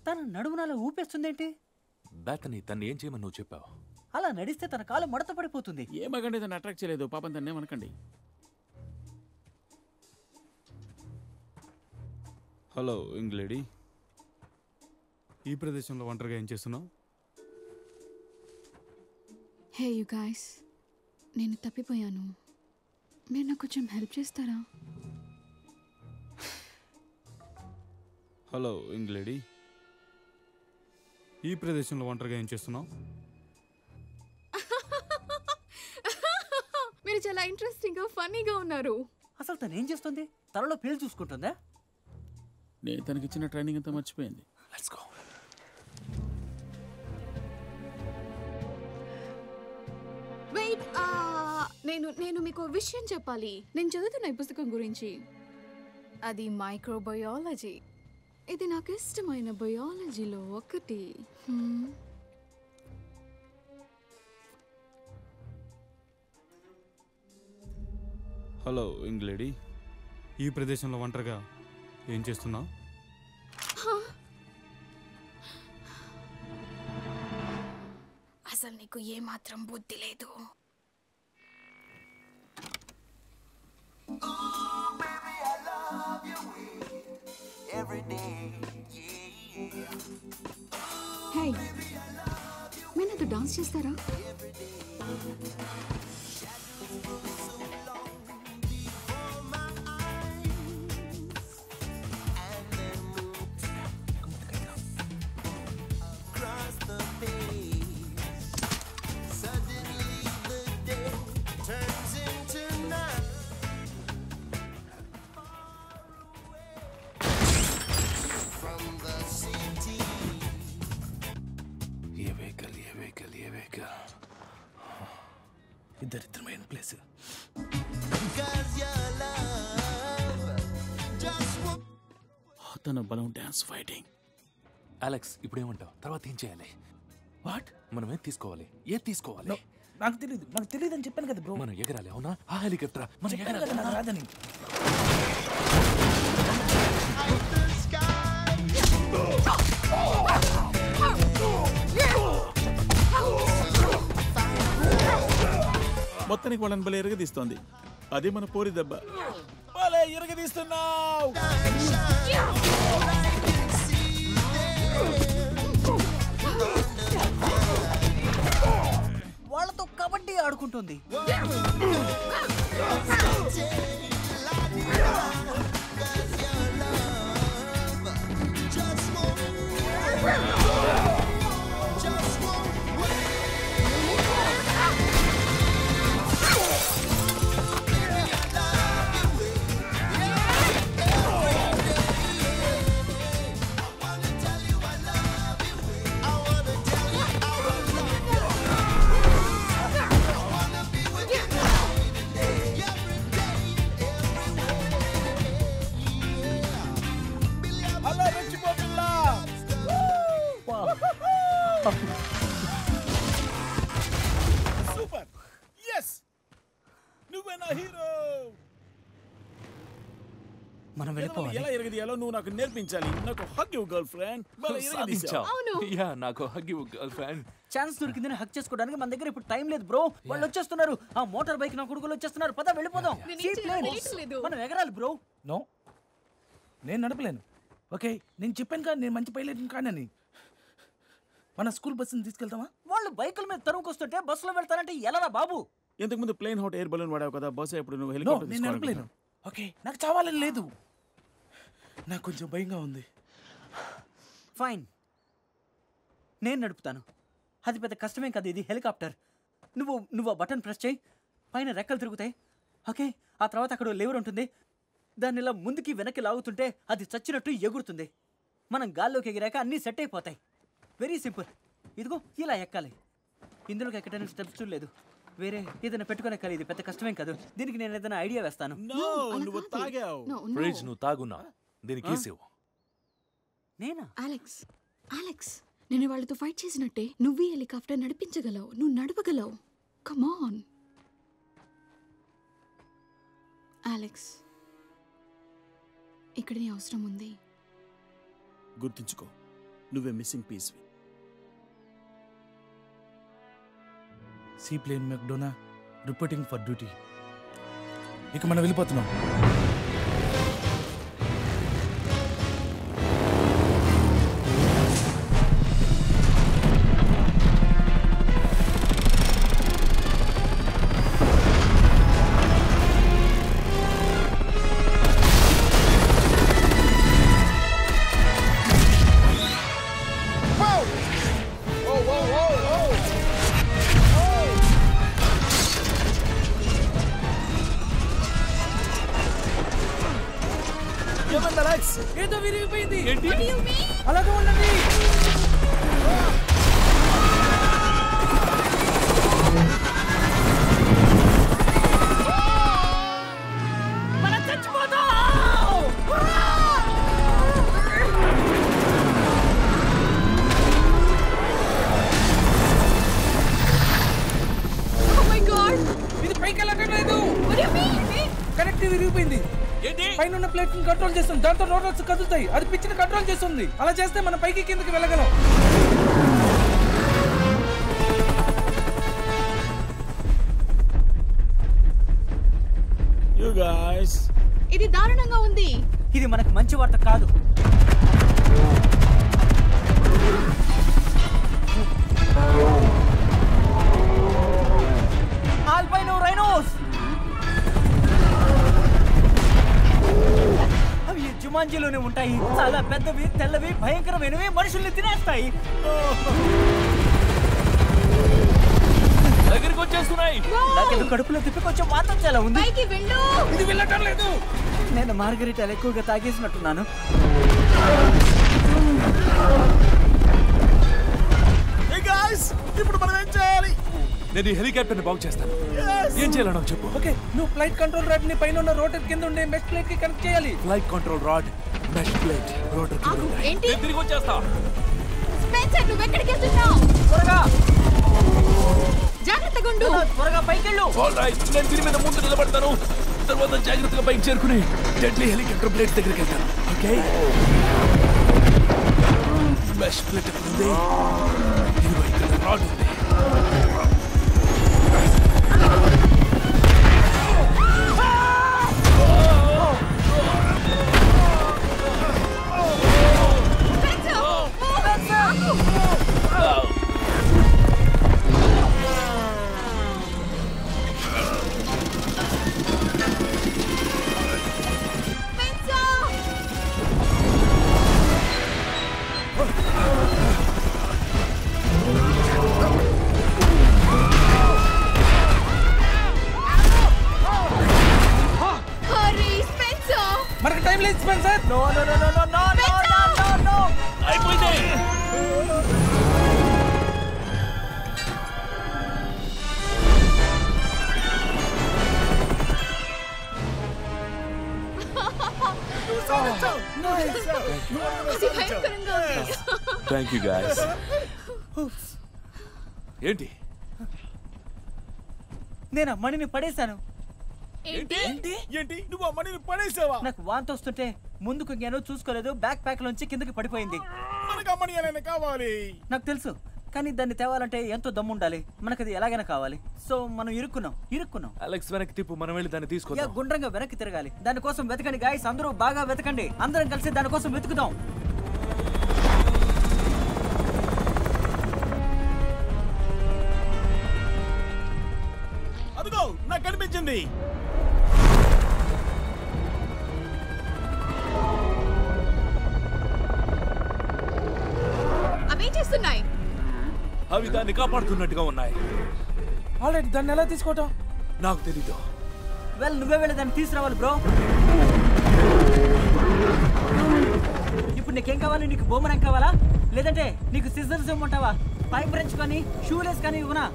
తన నడుమునాల ఊపేస్తుందేంటి? బ్యాతని తను ఏం చేయమని నువ్వు చెప్పావు? అలా నడిస్తే తన కాలు మడత పడిపోతుంది. ఏమగండి తను అట్రాక్ట్ చేయలేదు, పాపం తన్నే అనకండి. హలో యంగ్ లేడీ, ఈ ప్రదేశంలో ఒంటరిగా ఏం చేస్తున్నావు? హే యు గైస్, నేను తప్పిపోయాను. మీరు నాకు కొంచెం హెల్ప్ చేస్తారా? హలో యంగ్ లేడీ, ఈ ప్రదేశంలో ఒంటరిగా ఏం చేస్తున్నావు? మీరు చాలా ఇంట్రెస్టింగ్గా ఫన్నీగా ఉన్నారు. అసలు తను ఏం చేస్తుంది? తనలో పేలు చూసుకుంటుందా? నేను తనకి ఇచ్చిన ట్రైనింగ్ అంతా మర్చిపోయింది. Let's go. వెయిట్, నేను మీకు విషయం చెప్పాలి. నేను చదువుతున్న ఈ పుస్తకం గురించి. అది మైక్రోబయాలజీ. ఇది నాకు ఇష్టమైన బయాలజీలో ఒకటి. హలో యంగ్ లేడీ, ఈ ప్రదేశంలో ఒంటరిగా ఏం చేస్తున్నావు? అసలు నీకు ఏమాత్రం బుద్ధి లేదు. హే, మీరు నాతో డాన్స్ చేస్తారా? దరిద్రమైన ప్లేస్. తన బలం డాన్స్ ఫైటింగ్. అలెక్స్, ఇప్పుడు ఏమంటావు? తర్వాత ఏం చేయాలి? వాట్? మనం ఏం తీసుకోవాలి? ఏం తీసుకోవాలి? నాకు తెలియదు అని చెప్పాను కదా బ్రో. మనం ఎగరాలి, అవునా? ఆ హెలికాప్టర్ మనం ఎగరాలి. నాకు రాదని. మొత్తానికి వాళ్ళని బలే ఎరగదీస్తోంది. అదే మన పోరి దెబ్బ. బలే ఎరగదీస్తున్నావు. వాళ్ళతో కబడ్డీ ఆడుకుంటుంది. సూపర్, yes, నువ్వే నా హీరో. మనం వెళ్ళిపోవాలి. ఎలా ఎరగదీయాలో నువ్వు నాకు నేర్పించాలి. నాకు hug you girlfriend. Yeah, నాకు hug you girlfriend. Chance దొరికిందని హక్ చేసుకోవడానికి మన దగ్గర ఇప్పుడు టైం లేదు బ్రో. వాళ్ళు వచ్చేస్తున్నారు. ఆ మోటార్ బైక్ నా కొడుకులు వచ్చేస్తున్నారు. పద వెళ్ళిపోదాం. మనం ఎగరాలి బ్రో. నో, నేను నడపలేను. ఓకే, నేను చెప్పాను కదా నేను మంచి పైలట్ కానని. మన స్కూల్ బస్సుని తీసుకెళ్తామా? వాళ్ళు బైకుల మీద తరుముకొస్తుంటే బస్సులో వెళ్తారంటే ఎలా బాబు? ఇంతకు ముందు ప్లేన్ హాట్ ఎయిర్ బలూన్ వాడావు కదా, బస్ ఎప్పుడు నువ్వు నో, హెలికాప్టర్ నేను నడపలేను. ఓకే, నాకు చావాలని లేదు. నాకు కొంచెం భయంగా ఉంది. ఫైన్, నేను నడుపుతాను. అది పెద్ద కష్టమేం కదా. ఇది హెలికాప్టర్. నువ్వు ఆ బటన్ ప్రెస్ చేయి, పైన రెక్కలు తిరుగుతాయి. ఓకే, ఆ తర్వాత అక్కడ లివర్ ఉంటుంది. దాన్ని ఇలా ముందుకి వెనక్కి లాగుతుంటే అది చచ్చినట్టు ఎగురుతుంది. మనం గాల్లోకి ఎగిరాక అన్నీ సెట్ అయిపోతాయి. Very simple. ఇదిగో ఇలా ఎక్కాలి. ఇందులోకి ఎక్కడానికి స్టెప్స్ లేదు, వేరే ఏదైనా పెట్టుకునే ఎక్కాలి. ఇది పెద్ద కష్టమేం కాదు. దీనికి నేను ఏదైనా ఐడియా వేస్తాను. నువ్వు తాగావు. ఫ్రిడ్జ్ నువ్వు తాగున్నా. దీనికి కేసేవు. నేనా? అలెక్స్, నేను వాళ్ళతో ఫైట్ చేసినట్టే నువ్వు హెలికాప్టర్ నడిపించగలవు. నువ్వు నడపగలవు. కమ్ ఆన్ అలెక్స్, ఇక్కడ నీ అవసరం ఉంది. గుర్తుంచుకో, నువ్వే మిస్సింగ్ పీస్. సీప్లేన్ మెక్డోనా రిపోర్టింగ్ ఫర్ డ్యూటీ. ఇక మనం వెళ్ళిపోతున్నాం. ఏదో విరిగిపోయింది. అలాగే ఉండండి. మనం చచ్చిపోతాం. ఇది పైకి వెళ్ళటం లేదు. కరెక్ట్ విరిగిపోయింది. పైన ప్లేట్ కంట్రోల్ చేస్తుంది. దాంతో రోడ్స్ కదులుతాయి. అది పిచ్చిని కంట్రోల్ చేస్తుంది. అలా చేస్తే మనం పైకి కిందకి వెళ్ళగలం. You guys. ఇది దారుణంగా ఉంది. ఇది మనకు మంచి వార్త కాదు. ఆల్బైనో రైనోస్. అవి జుమాంజీలోనే ఉంటాయి. చాలా పెద్దవి, తెల్లవి, భయంకరమైనవి, మనుషుల్ని తినేస్తాయి. దగ్గరికి వచ్చేస్తున్నాయి. నాకేదో కడుపులో తిప్పి కొంచెం వాతం చాలా ఉంది. ఇది వెళ్ళటం లేదు. నేను మార్గరిటాలు ఎక్కువగా తాగేసినట్టున్నాను. ఇప్పుడు మనం ఏం చేయాలి? నేను ఈ హెలికాప్టర్ ని బాగు చేస్తాను. ఏం చేయాలో నాకు చెప్పు. ఓకే, నువ్వు ఫ్లైట్ కంట్రోల్ రాడ్ ని పైన ఉన్న రోటర్ కింద ఉండే మెష్ ప్లేట్ కి కనెక్ట్ చేయాలి. Flight control rod, mesh plate, rotor కింద ఉన్నాయి. నేను తిరిగి వచ్చేస్తా. స్పెన్సర్, నువ్వు ఎక్కడికి వెళ్తున్నావు? త్వరగా జాగ్రత్తగా ఉండు. త్వరగా పైకెళ్ళు. ఆల్రైట్, నేను దీని మీద ముందు నిలబడతాను. తర్వాత జాగ్రత్తగా పైకి చేరుకుని డెడ్లీ హెలికాప్టర్ ప్లేట్ దగ్గరికి వెళ్తాను. ఓకే, మెష్ ప్లేట్ ఉంది. ఇదిగో ఇక్కడ రాడ్ ఉంది. మనకు టైం లేదు Spencer. No no no no no no no no no. అయిపోయింది. అది భయంకరంగా ఉంది. Thank you guys. ఏంటి? నేను ఆ మణిని పడేశాను. ఏంటి? ఏంటి? నువ్వు ఆ మనీని పడేసావా? నాకు వాంతి వస్తుంటే ముందుకు నేను చూసుకోలేదు. బ్యాక్ ప్యాక్ లోంచి కిందకి పడిపోయింది. మనకు ఆ మనీ ఎలా కావాలి? నాకు తెలుసు, కానీ దాన్ని తేవాలంటే ఎంతో దమ్ము ఉండాలి. మనకు అది ఎలాగైనా కావాలి. సో మనం ఇరుక్కున్నాం. అలెక్స్ వెనక్కి తిప్పు, మనం వెళ్ళి దాన్ని యా, తీసుకుందాం. గుండ్రంగా వెనక్కి తిరగాలి. దానికోసం వెతకండి గాయ్స్, అందరూ బాగా వెతకండి. అందరం కలిసి దానికోసం వెతుకుదాం. అదిగో నాకు కనిపించింది. అవేం చేస్తున్నాయి? అవి దాన్ని కాపాడుతున్నట్టుగా ఉన్నాయి. ఆల్రెడీ దాన్ని ఎలా తీసుకోవటం? నాకు తెలీదు. వెల్, నువ్వే వెళ్ళి దాన్ని తీసుకురావాలి బ్రో. ఇప్పుడు నీకేం కావాలి? నీకు బొమ్మరం కావాలా, లేదంటే నీకు సిజర్స్ ఇవ్వమంటావా? పైప్ రెంచ్ కానీ షూలెస్ కానీ ఇవ్వనా,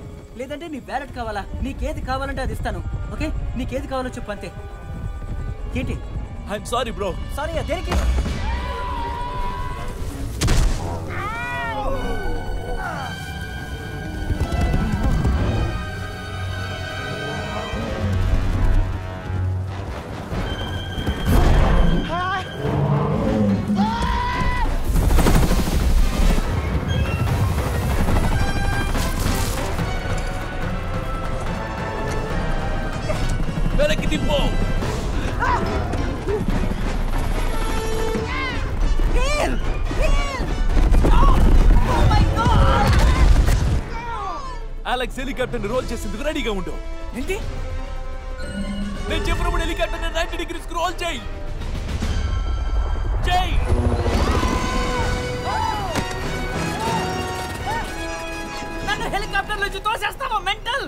లేదంటే నీ బ్యాలెట్ కావాలా? నీకేది కావాలంటే అది ఇస్తాను. ఓకే, నీకేది కావాలో చెప్పు అంతే. ఏంటి? I'm sorry bro. సారీ, దేనికి? అలెక్స్ హెలికాప్టర్ ని రోల్ చేసేందుకు రెడీగా ఉండు. ఏంటి? నేను చెప్పినప్పుడు హెలికాప్టర్ ని 90 degrees రోల్ చేయి. చేయి. నన్ను హెలికాప్టర్ నుంచి తోసేస్తావా మెంటల్?